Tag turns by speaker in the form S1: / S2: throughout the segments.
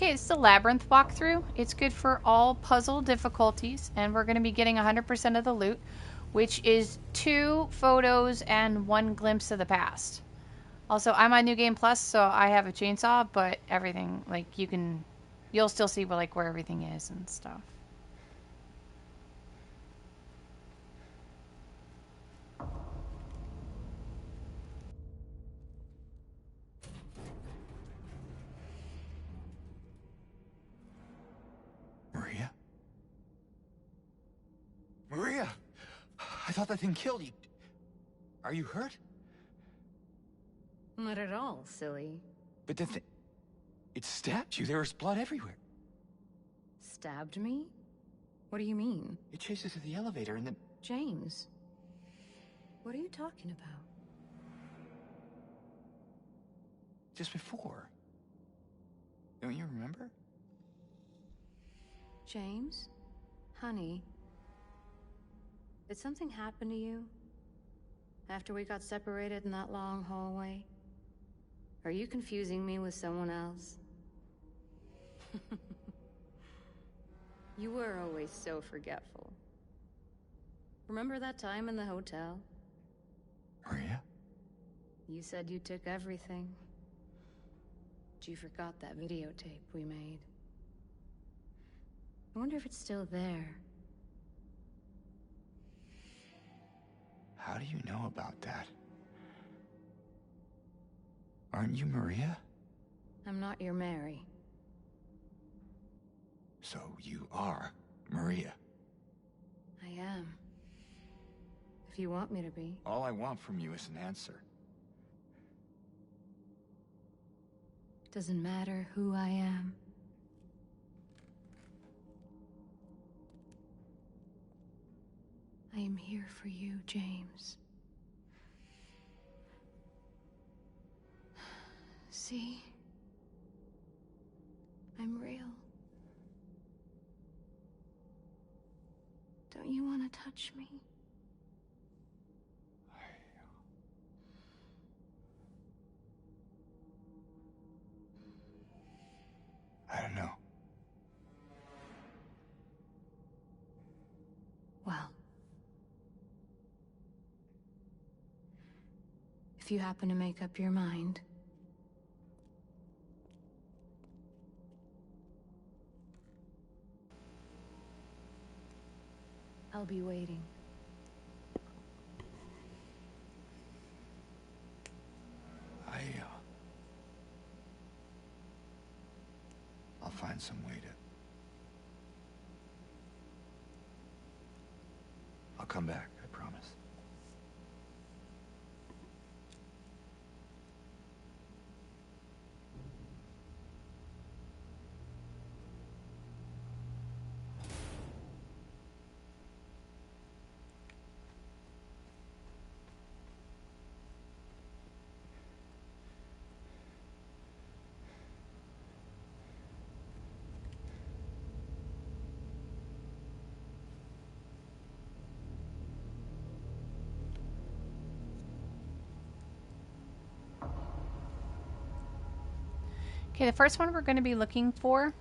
S1: Okay, it's the Labyrinth walkthrough. It's good for all puzzle difficulties, and we're going to be getting 100% of the loot, which is 2 photos and 1 glimpse of the past. Also, I'm on New Game Plus, so I have a chainsaw, but everything, like, you'll still see where, like, where everything is and stuff.
S2: Maria? Maria! I thought that thing killed you. Are you hurt?
S3: Not at all, silly.
S2: But the thing... It stabbed you. There was blood everywhere.
S3: Stabbed me? What do you mean?
S2: It chased us to the elevator and then...
S3: James, what are you talking about?
S2: Just before. Don't you remember?
S3: James? Honey? Did something happen to you? After we got separated in that long hallway? Are you confusing me with someone else? You were always so forgetful. Remember that time in the hotel?
S2: Maria?
S3: You said you took everything. But you forgot that videotape we made. I wonder if it's still there.
S2: How do you know about that? Aren't you Maria?
S3: I'm not your Mary.
S2: So you are Maria.
S3: I am. If you want me to be.
S2: All I want from you is an answer.
S3: Doesn't matter who I am. I am here for you, James. See? I'm real. Don't you want to touch me?
S2: I don't know.
S3: Well. If you happen to make up your mind, I'll be waiting.
S2: I'll find some way to... I'll come back, I promise.
S1: Okay, the first one we're going to be looking for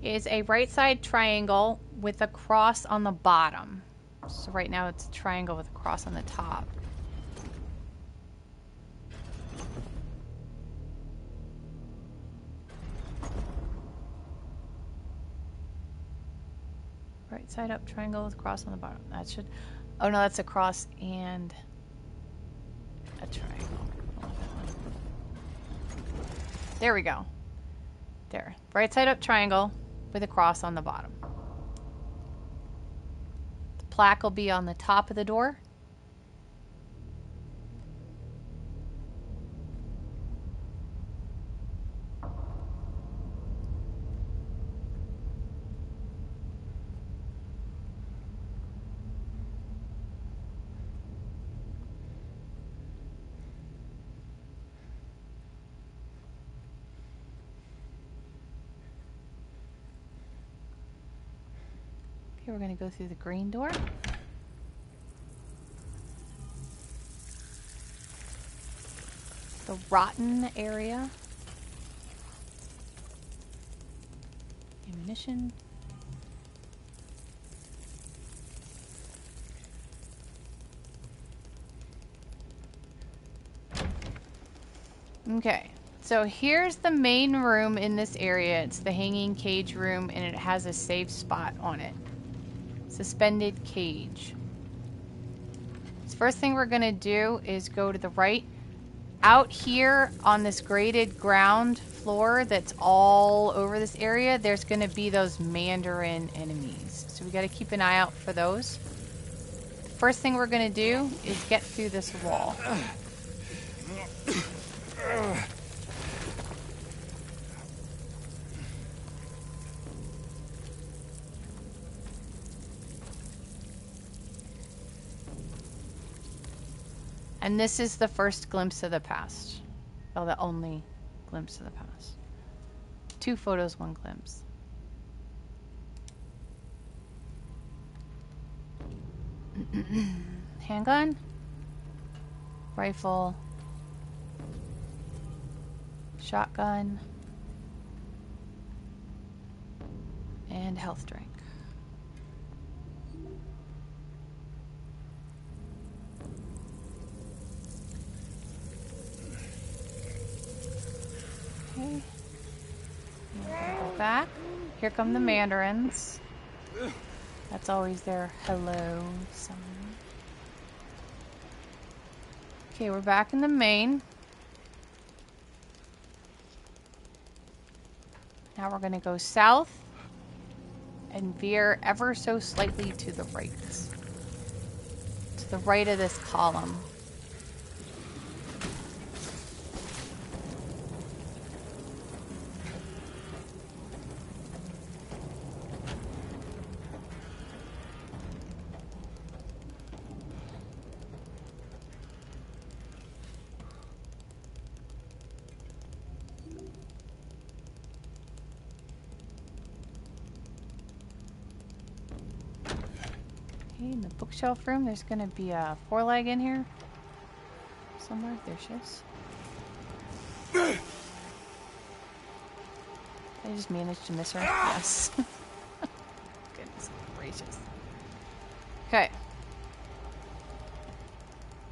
S1: is a right side triangle with a cross on the bottom. So right now it's a triangle with a cross on the top. Right side up triangle with a cross on the bottom. That should... Oh no, that's a cross and a triangle. There we go. There. Right side up triangle with a cross on the bottom. The plaque will be on the top of the door. Okay, we're going to go through the green door. The rotten area. Ammunition. Okay, so here's the main room in this area. It's the hanging cage room, and it has a safe spot on it. Suspended cage. So first thing we're going to do is go to the right. Out here on this graded ground floor that's all over this area, there's going to be those Mandarin enemies. So we got to keep an eye out for those. The first thing we're going to do is get through this wall. And this is the first glimpse of the past. Well, the only glimpse of the past. 2 photos, 1 glimpse. Handgun. Rifle. Shotgun. And health drink. Okay. Go back. Here come the Mandarins. That's always their hello sign. Okay, we're back in the main. Now we're going to go south and veer ever so slightly to the right. To the right of this column. In the bookshelf room, there's going to be a 4-leg in here somewhere. There she is. I just managed to miss her. Yes. Goodness gracious. Okay.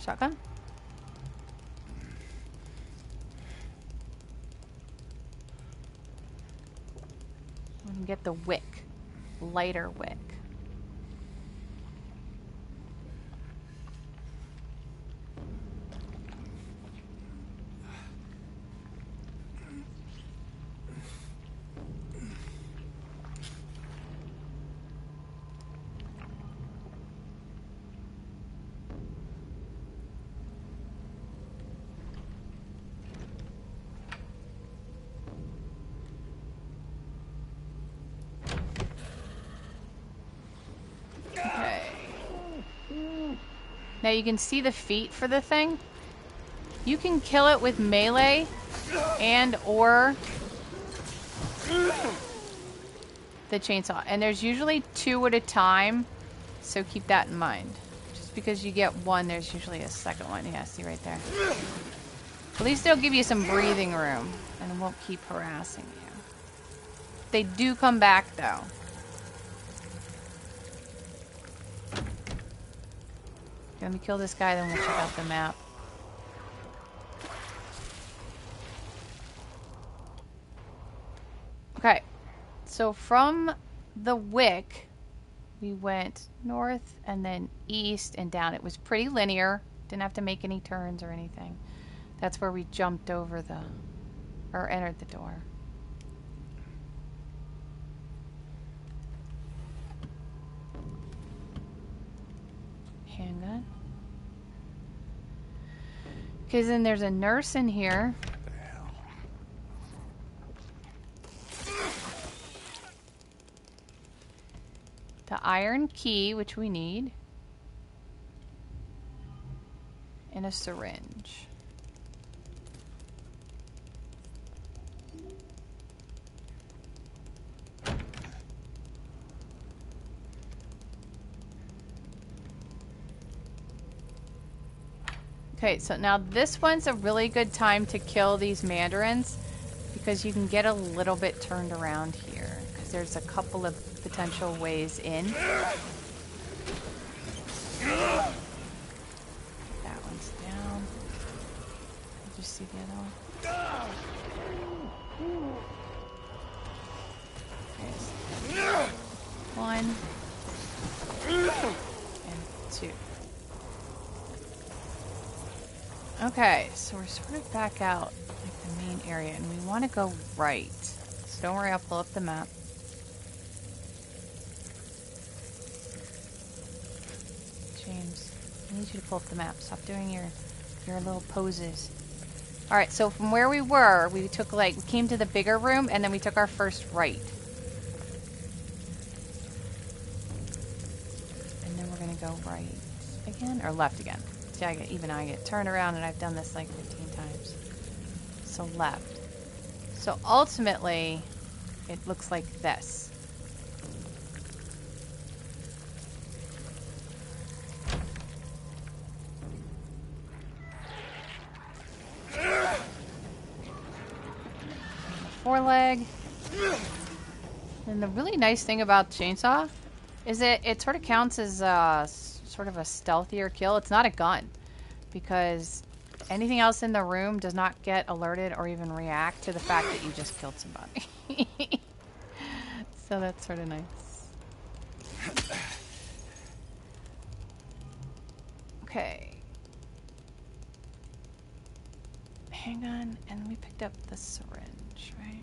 S1: Shotgun. We can get the wick. Lighter wick. Now you can see the feet for the thing. You can kill it with melee and or the chainsaw. And there's usually 2 at a time, so keep that in mind. Just because you get 1, there's usually a second one. Yeah, see right there. At least they'll give you some breathing room and won't keep harassing you. They do come back though. Let me kill this guy, then we'll check out the map. Okay, so from the wick, we went north and then east and down. It was pretty linear. Didn't have to make any turns or anything. That's where we jumped over the, or entered the door. Handgun. Because then there's a nurse in here. The iron key, which we need. And a syringe. Okay, so now this one's a really good time to kill these Mandarins because you can get a little bit turned around here because because there's a couple of potential ways in. That one's down. Did you see the other one? There's one and two. Okay, so we're sort of back out like the main area, and we want to go right. So don't worry, I'll pull up the map. James, I need you to pull up the map. Stop doing your little poses. All right, so from where we were, we took we came to the bigger room, and then we took our first right. And then we're gonna go right again, or left again. See, I get turned around, and I've done this like 15 times. So left. So ultimately, it looks like this. Foreleg. And the really nice thing about chainsaw is it sort of counts as sort of a stealthier kill. It's not a gun because anything else in the room does not get alerted or even react to the fact that you just killed somebody. So that's sort of nice. Okay. Handgun, and we picked up the syringe, right?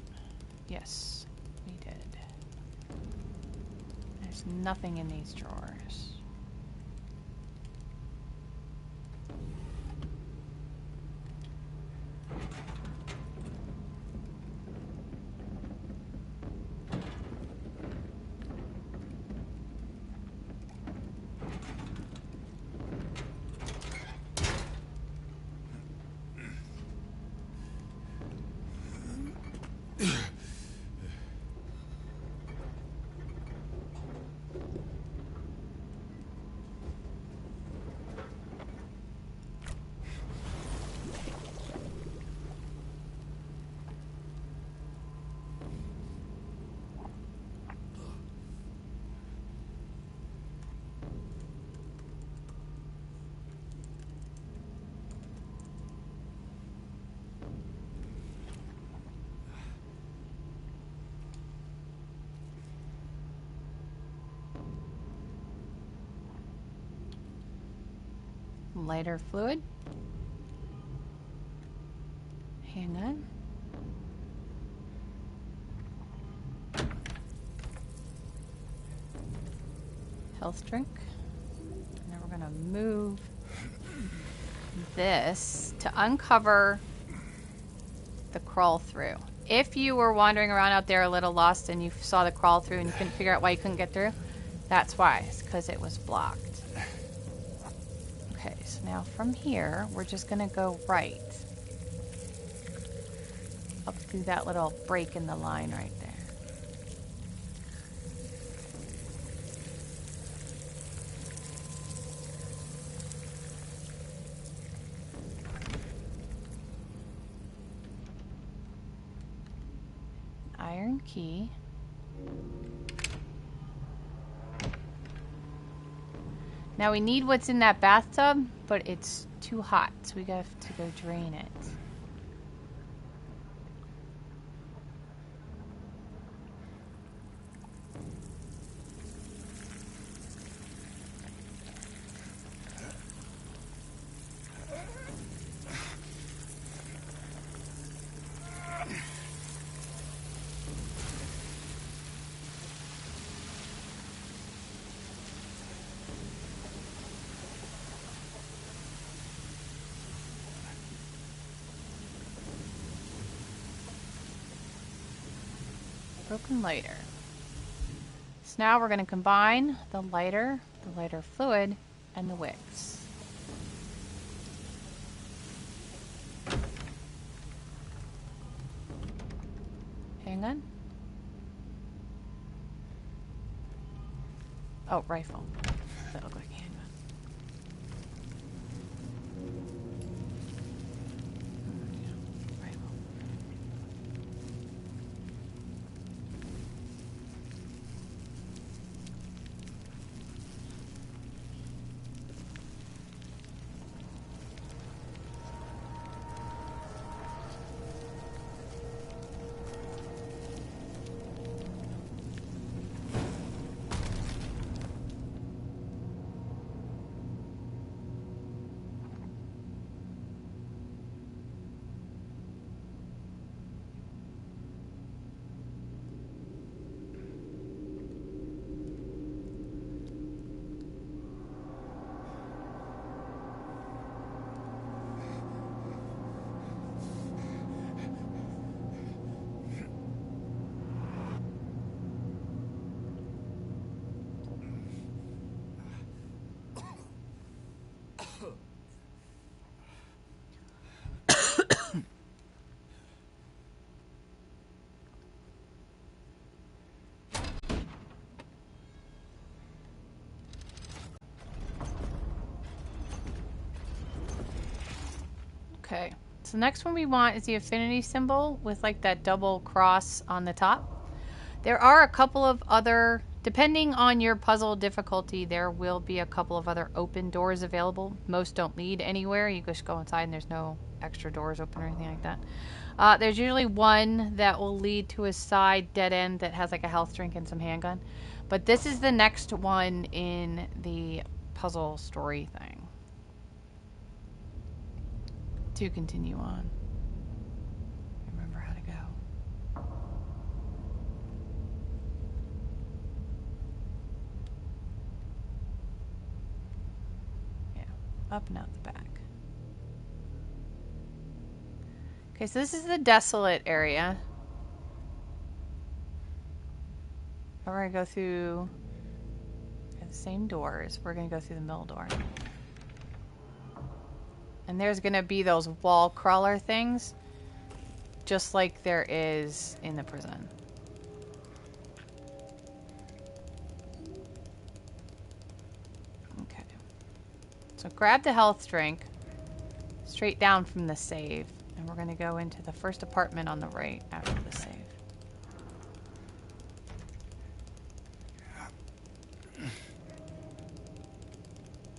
S1: Yes, we did. There's nothing in these drawers. Lighter fluid. Handgun. Health drink. And then we're gonna move this to uncover the crawl through. If you were wandering around out there a little lost and you saw the crawl through and you couldn't figure out why you couldn't get through, that's why. It's because it was blocked. Okay, so now from here, we're just gonna go right. Up through that little break in the line right there. Iron key. Now we need what's in that bathtub, but it's too hot, so we have to go drain it. Broken lighter. So now we're going to combine the lighter fluid, and the wicks. Handgun? Oh, rifle. That look like handgun. Okay. So the next one we want is the affinity symbol with like that double cross on the top. There are a couple of other, depending on your puzzle difficulty, there will be a couple of other open doors available. Most don't lead anywhere. You just go inside and there's no extra doors open or anything like that. There's usually one that will lead to a side dead end that has like a health drink and some handgun. But this is the next one in the puzzle story thing. To continue on. Remember how to go. Yeah, up and out the back. Okay, so this is the Desolate area. We're going to go through the same doors. We're going to go through the middle door. And there's going to be those wall crawler things, just like there is in the prison. Okay. So grab the health drink straight down from the save. And we're going to go into the first apartment on the right after the save.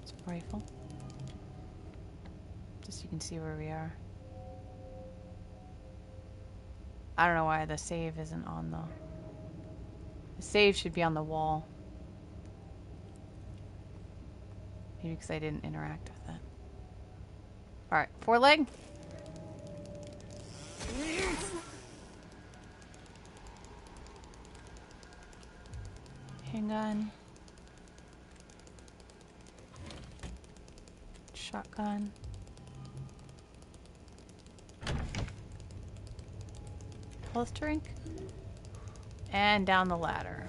S1: It's a rifle. Just so you can see where we are. I don't know why the save isn't on the... The save should be on the wall. Maybe because I didn't interact with it. Alright, foreleg. Handgun. Shotgun. Health drink. And down the ladder.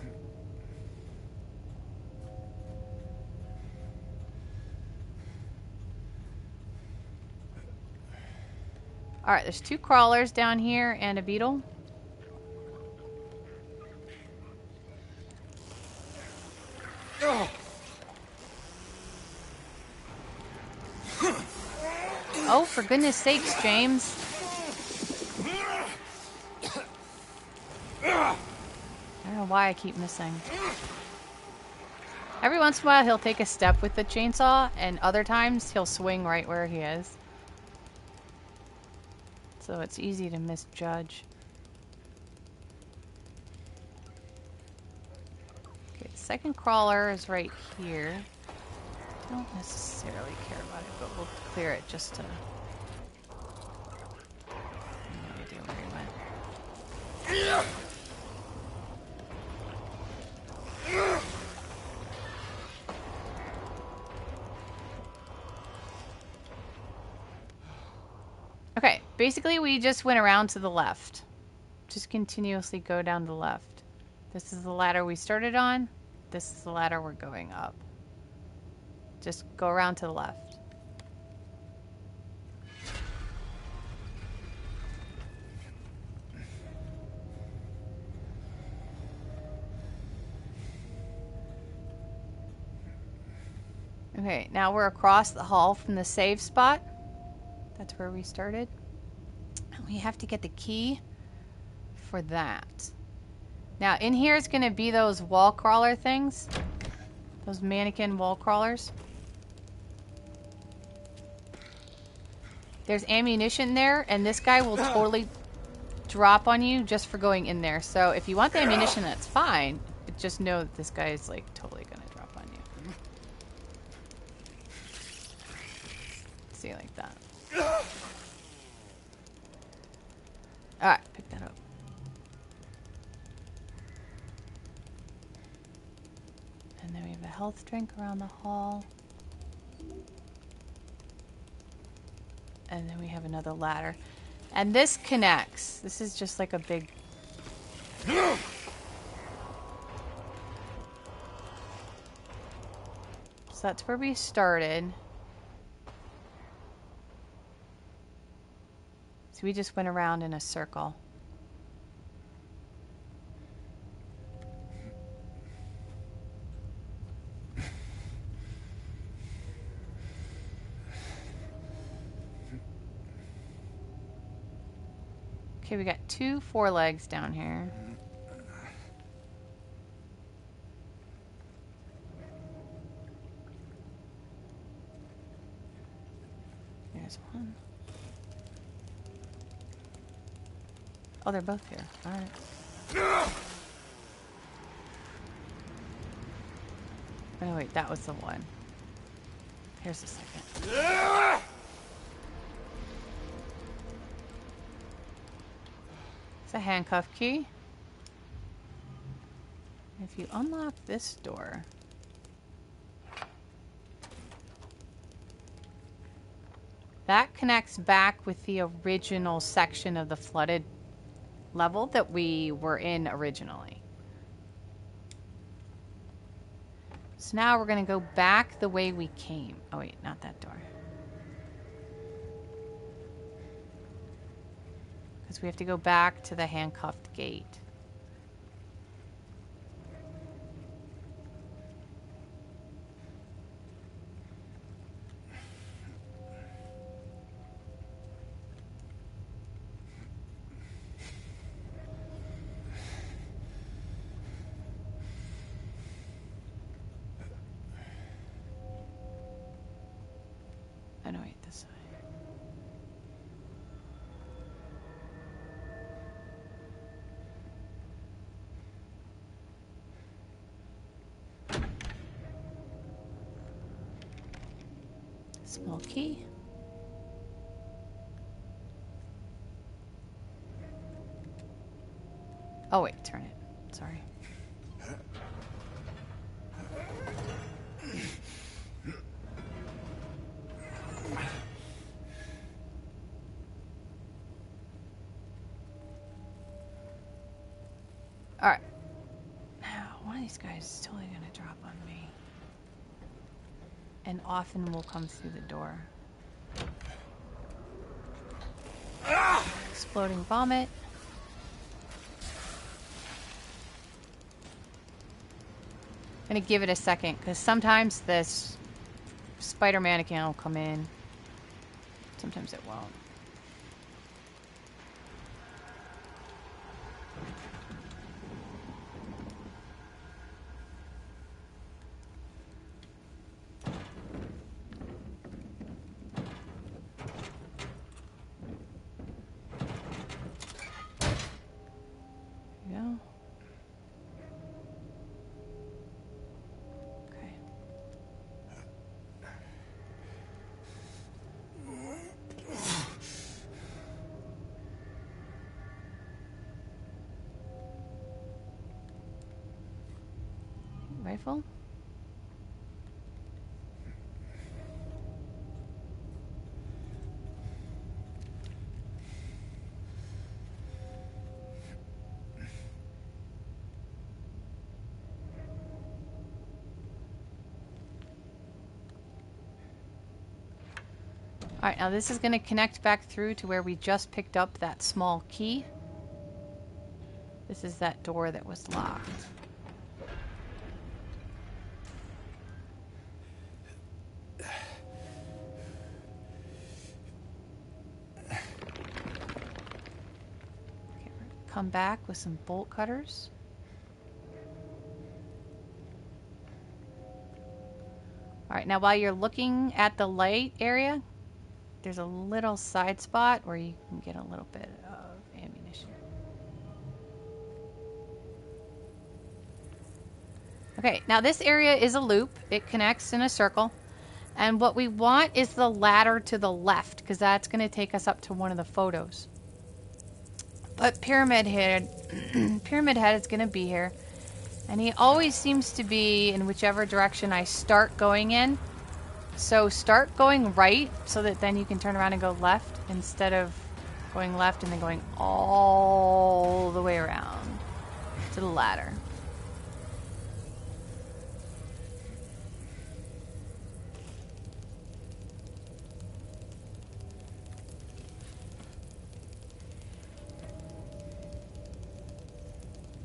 S1: Alright, there's 2 crawlers down here and a beetle. Oh, for goodness sakes, James. I don't know why I keep missing. Every once in a while he'll take a step with the chainsaw, and other times he'll swing right where he is. So it's easy to misjudge. Okay, the second crawler is right here. I don't necessarily care about it, but we'll clear it just to... No idea where he went. Okay, basically we just went around to the left. Just continuously go down the left. This is the ladder we started on. This is the ladder we're going up. Just go around to the left. Okay, now we're across the hall from the save spot. That's where we started. And we have to get the key for that. Now, in here is going to be those wall crawler things. Those mannequin wall crawlers. There's ammunition there, and this guy will totally drop on you just for going in there. So if you want the ammunition, that's fine. But just know that this guy is like totally going to drop on you. See, like that. Alright, pick that up. And then we have a health drink around the hall. And then we have another ladder. And this connects. This is just like a big... So that's where we started. So we just went around in a circle. Okay, we got 2 forelegs down here. There's one. Oh, they're both here. All right. Oh, wait, that was the one. Here's the second. It's a handcuff key. If you unlock this door... that connects back with the original section of the flooded level that we were in originally. So now we're going to go back the way we came. Oh wait, not that door. Because we have to go back to the handcuffed gate. Oh no, wait, this side. Small key. Oh wait, turn it. Sorry. Alright. Now, one of these guys is totally going to drop on me. And often will come through the door. Exploding vomit. I'm going to give it a second, because sometimes this spider mannequin will come in. Sometimes it won't. Rifle? Alright, now this is going to connect back through to where we just picked up that small key. This is that door that was locked. Come back with some bolt cutters. Alright, now while you're looking at the light area, there's a little side spot where you can get a little bit of ammunition. Okay, now this area is a loop. It connects in a circle. And what we want is the ladder to the left, because that's going to take us up to one of the photos. But Pyramid Head is going to be here. And he always seems to be in whichever direction I start going in. So start going right so that then you can turn around and go left instead of going left and then going all the way around to the ladder.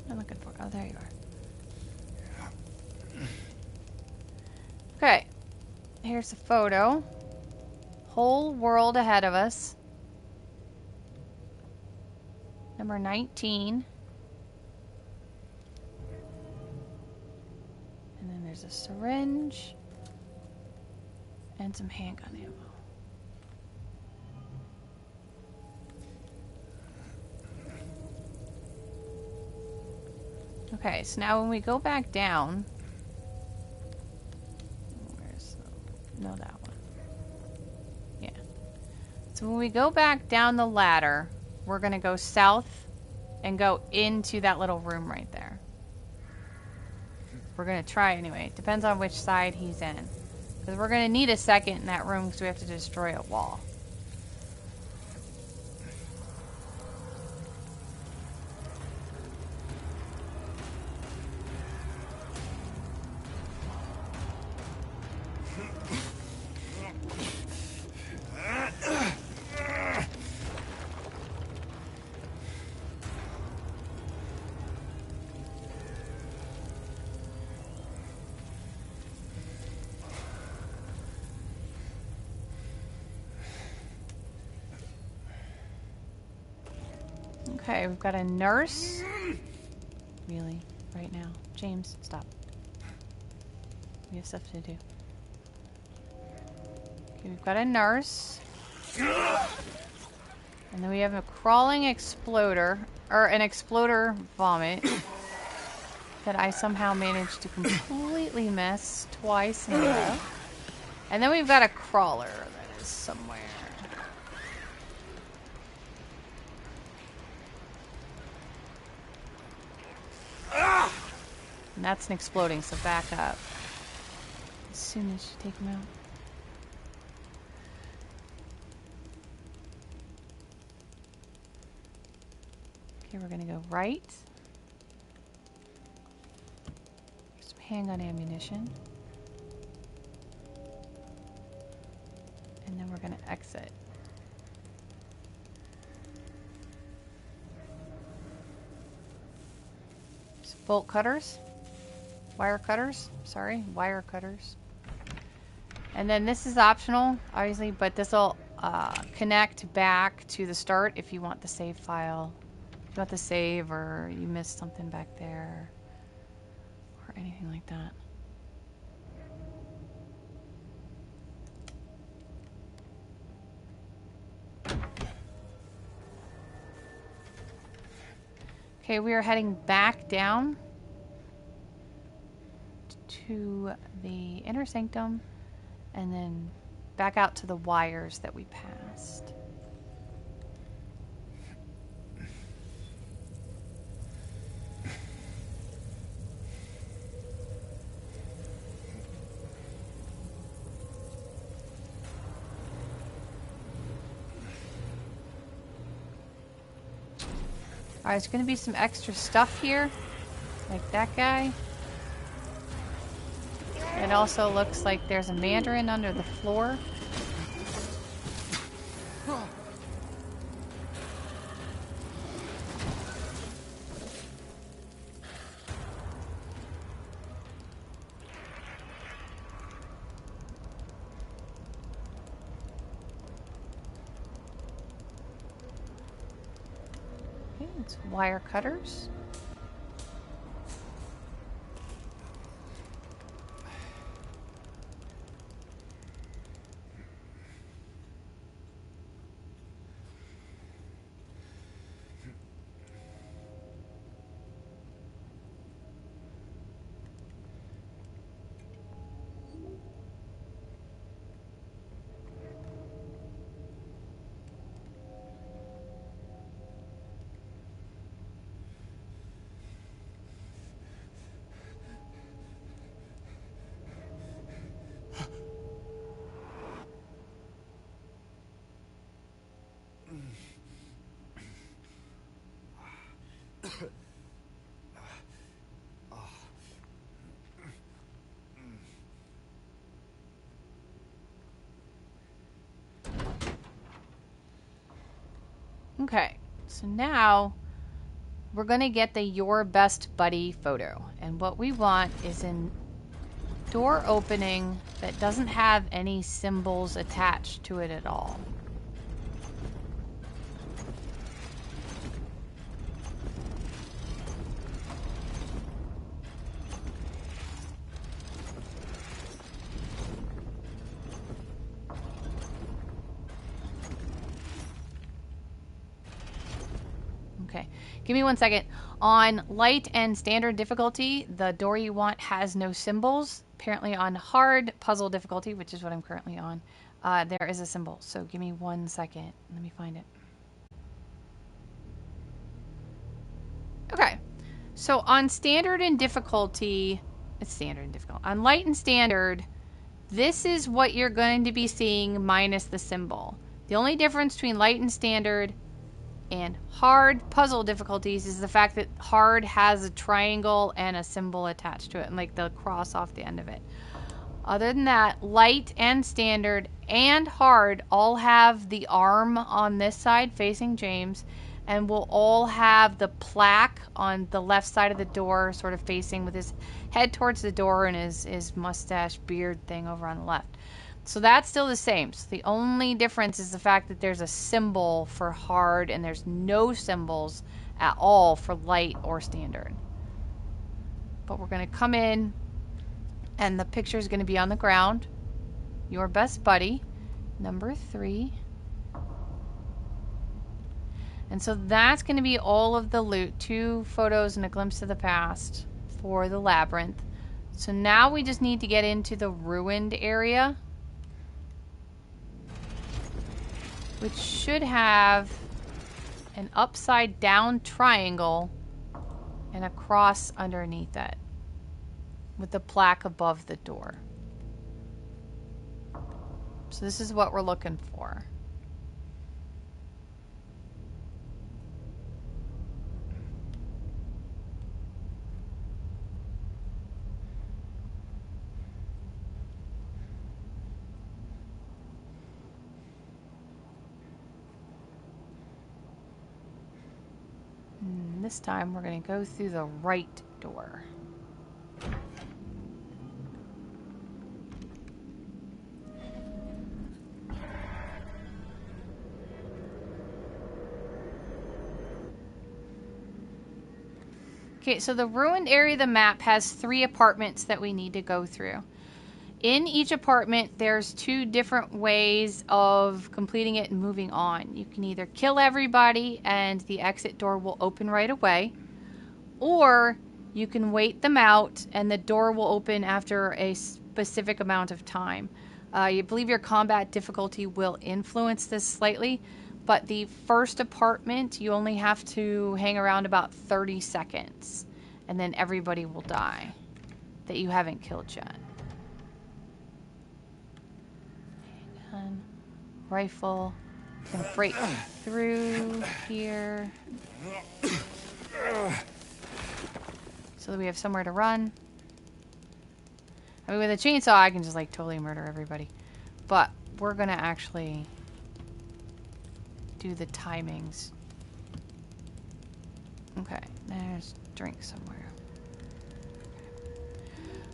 S1: I'm looking for... oh, there you are. Okay. Here's a photo. Whole world ahead of us. Number 19. And then there's a syringe. And some handgun ammo. Okay, so now when we go back down... Where's the... No, that one. Yeah. So when we go back down the ladder, we're going to go south and go into that little room right there. We're going to try anyway. It depends on which side he's in. Because we're going to need a second in that room because we have to destroy a wall. Okay, we've got a nurse. Really? Right now. James, stop. We have stuff to do. Okay, we've got a nurse. And then we have a crawling exploder, or an exploder vomit that I somehow managed to completely miss twice in a row. And then we've got a crawler that is somewhere. And that's an exploding, so back up. As soon as you take him out. Okay, we're gonna go right. Some handgun ammunition. And then we're gonna exit. Bolt cutters. Wire cutters. Sorry, wire cutters. And then this is optional, obviously, but this will connect back to the start if you want the save file. If you want the save or you missed something back there or anything like that. Okay, we are heading back down to the inner sanctum and then back out to the wires that we passed. Alright, there's going to be some extra stuff here, like that guy. It also looks like there's a mandarin under the floor. Okay, it's wire cutters. Okay, so now we're going to get the your best buddy photo. And what we want is a door opening that doesn't have any symbols attached to it at all. Okay, give me 1 second. On light and standard difficulty, the door you want has no symbols. Apparently on hard puzzle difficulty, which is what I'm currently on, there is a symbol. So give me 1 second. Let me find it. Okay, so on standard and difficulty, it's standard and difficult. On light and standard, this is what you're going to be seeing minus the symbol. The only difference between light and standard and hard puzzle difficulties is the fact that hard has a triangle and a symbol attached to it, and like the cross off the end of it. Other than that, light and standard and hard all have the arm on this side facing James, and will all have the plaque on the left side of the door, sort of facing with his head towards the door and his mustache beard thing over on the left. So that's still the same. So the only difference is the fact that there's a symbol for hard and there's no symbols at all for light or standard. But we're going to come in and the picture is going to be on the ground. Your best buddy, number 3. And so that's going to be all of the loot. 2 photos and a glimpse of the past for the labyrinth. So now we just need to get into the ruined area, which should have an upside down triangle and a cross underneath it with the plaque above the door. So this is what we're looking for. This time we're going to go through the right door. Okay, so the ruined area of the map has 3 apartments that we need to go through. In each apartment, there's 2 different ways of completing it and moving on. You can either kill everybody and the exit door will open right away, or you can wait them out and the door will open after a specific amount of time. You believe your combat difficulty will influence this slightly, but the first apartment, you only have to hang around about 30 seconds, and then everybody will die that you haven't killed yet. Gun, rifle, gonna break through here so that we have somewhere to run. I mean, with a chainsaw, I can just like totally murder everybody, but we're gonna actually do the timings. Okay, there's drink somewhere.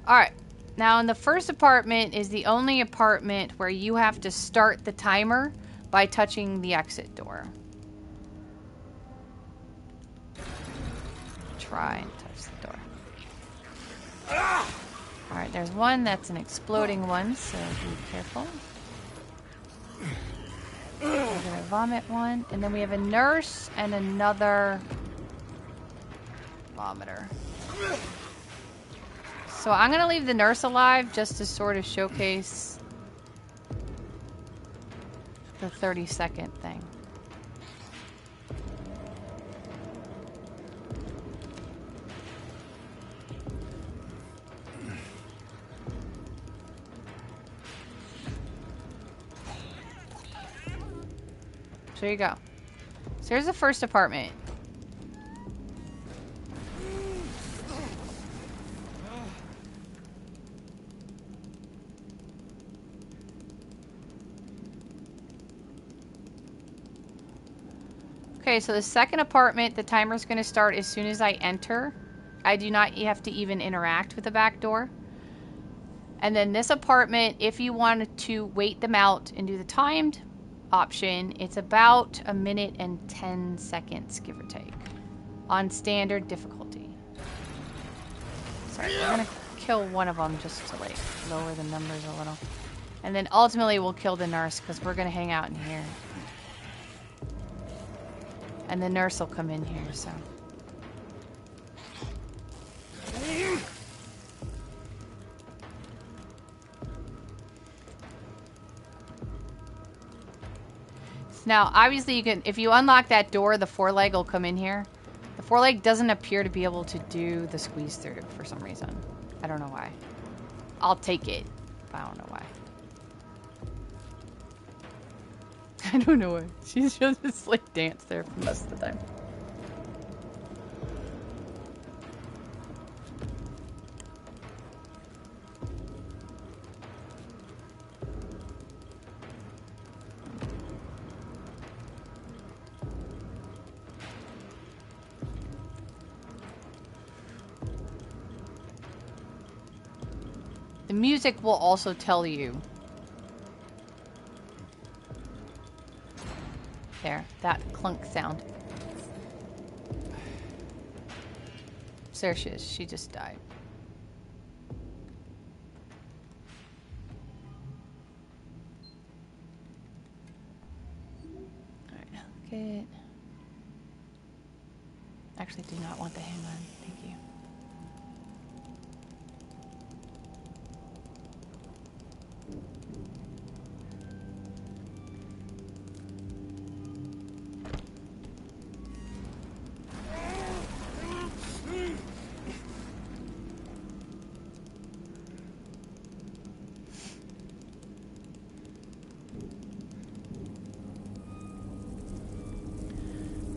S1: Alright, now in the first apartment is the only apartment where you have to start the timer by touching the exit door. Try and touch the door. Alright, there's one that's an exploding one, so be careful. We're gonna vomit one, and then we have a nurse and another vomiter. So I'm gonna leave the nurse alive just to sort of showcase the 30-second thing. So there you go. So here's the first apartment. Okay, so the second apartment, the timer's going to start as soon as I enter. I do not have to even interact with the back door. And then this apartment, if you wanted to wait them out and do the timed option, it's about 1 minute and 10 seconds, give or take, on standard difficulty. Sorry, we're gonna kill one of them just to like lower the numbers a little, and then ultimately we'll kill the nurse because we're gonna hang out in here. And the nurse will come in here, so. Now, obviously, you can, if you unlock that door, the four-leg will come in here. The four-leg doesn't appear to be able to do the squeeze through for some reason. I don't know why. I'll take it. I don't know why. I don't know why. She's just like dance there for most of the time. The music will also tell you. There, that clunk sound. So there she is. She just died. Alright, look at... Actually, do not want the handgun. Thank you.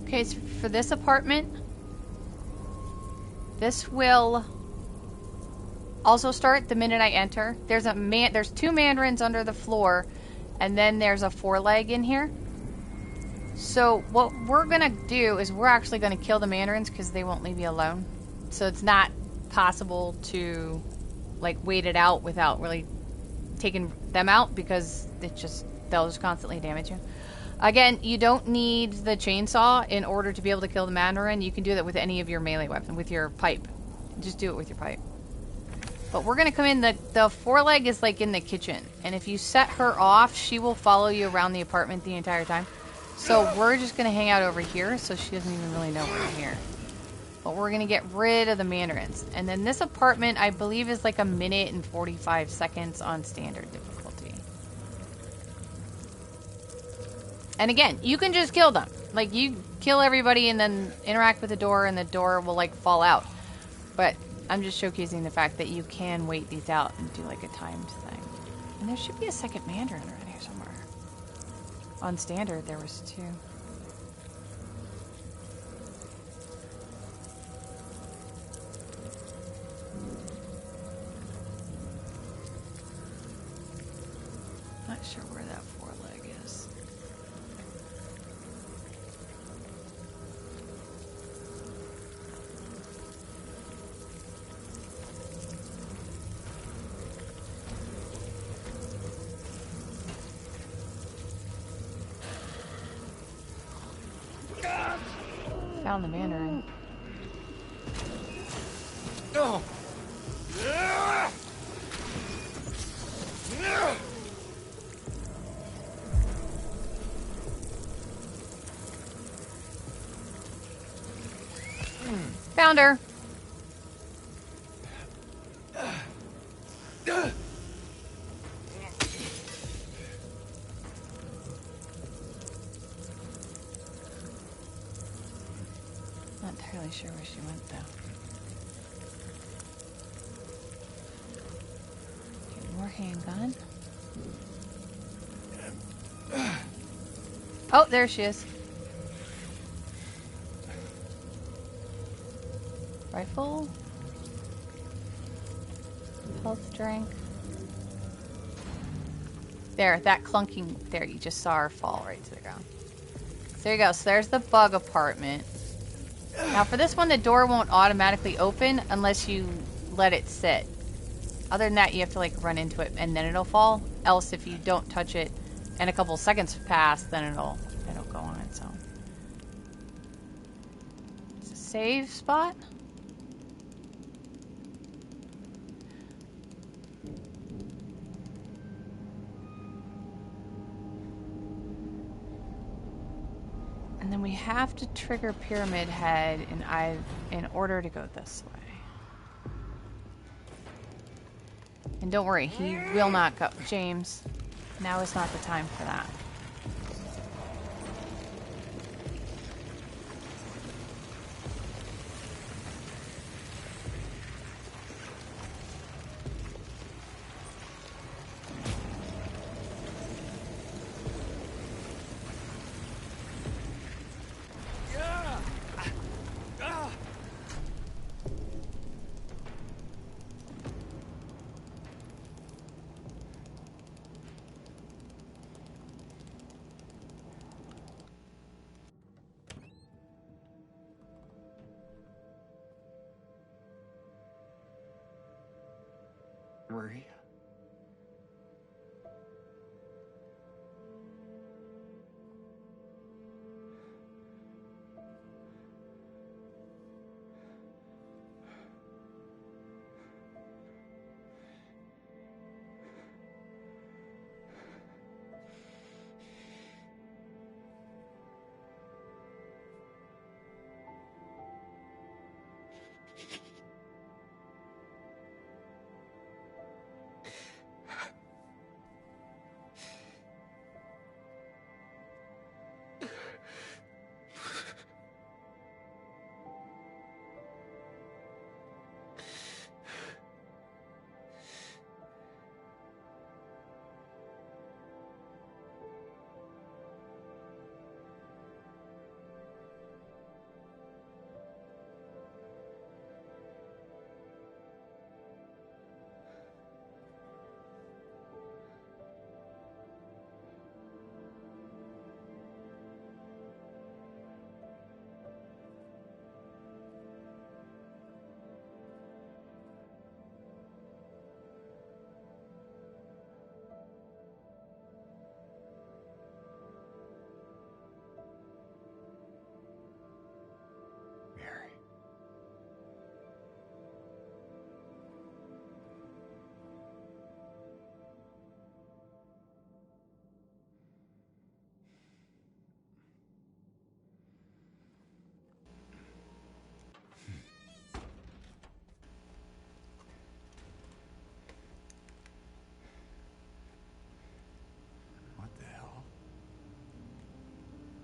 S1: Okay, so for this apartment, this will also start the minute I enter. There's two mandarins under the floor, and then there's a four-leg in here. So what we're gonna do is we're actually gonna kill the mandarins because they won't leave you alone. So it's not possible to like wait it out without really taking them out because they'll just constantly damage you. Again, you don't need the chainsaw in order to be able to kill the mandarin. You can do that with any of your melee weapon, with your pipe. Just do it with your pipe. But we're going to come in, the four-leg is like in the kitchen. And if you set her off, she will follow you around the apartment the entire time. So we're just going to hang out over here so she doesn't even really know we're here. But we're going to get rid of the mandarins. And then this apartment, I believe, is like 1 minute and 45 seconds on standard difficulty. And again, you can just kill them. Like, you kill everybody and then interact with the door and the door will, like, fall out. But I'm just showcasing the fact that you can wait these out and do, like, a timed thing. And there should be a second mandarin around here somewhere. On standard, there was 2. Not sure where that four-leg is. Found the mandarin.
S2: No.
S1: Found her. Not entirely sure where she went though. Okay, more handgun. Oh, there she is. Rifle. Health drink. There, that clunking. There, you just saw her fall right to the ground. So there you go. So there's the bug apartment. Now for this one, the door won't automatically open unless you let it sit. Other than that, you have to like run into it and then it'll fall. Else, if you don't touch it and a couple seconds pass, then it'll go on its own. It's a save spot. And then we have to trigger Pyramid Head in order to go this way. And don't worry, he will not go. James, now is not the time for that.
S2: Marie?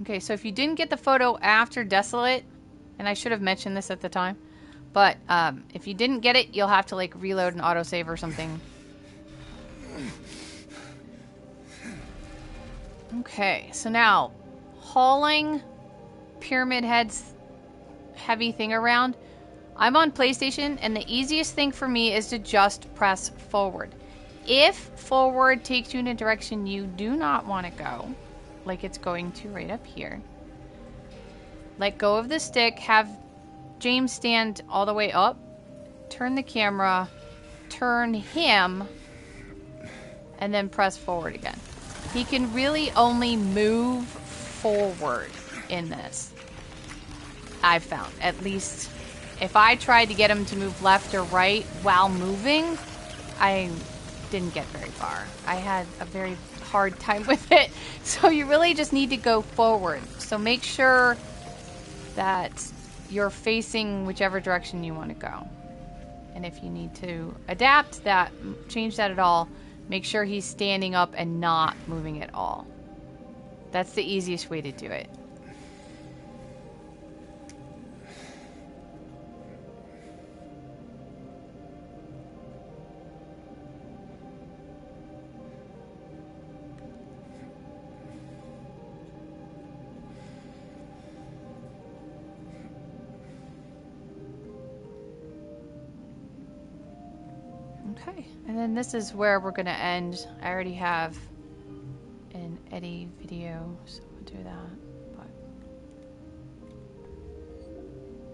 S1: Okay, so if you didn't get the photo after Desolate, and I should have mentioned this at the time, but if you didn't get it, you'll have to like reload and autosave or something. Okay, so now hauling Pyramid Head's heavy thing around. I'm on PlayStation, and the easiest thing for me is to just press forward. If forward takes you in a direction you do not want to go, like it's going to right up here, let go of the stick, have James stand all the way up, turn the camera, turn him, and then press forward again. He can really only move forward in this, I've found. At least if I tried to get him to move left or right while moving, I didn't get very far. I had a very hard time with it. So you really just need to go forward. So make sure that you're facing whichever direction you want to go. And if you need to adapt that, change that at all, make sure he's standing up and not moving at all. That's the easiest way to do it. Okay, and then this is where we're going to end. I already have an Eddie video, so we'll do that. But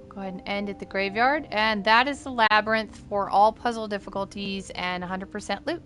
S1: go ahead and end at the graveyard, and that is the Labyrinth for all puzzle difficulties and 100% loot.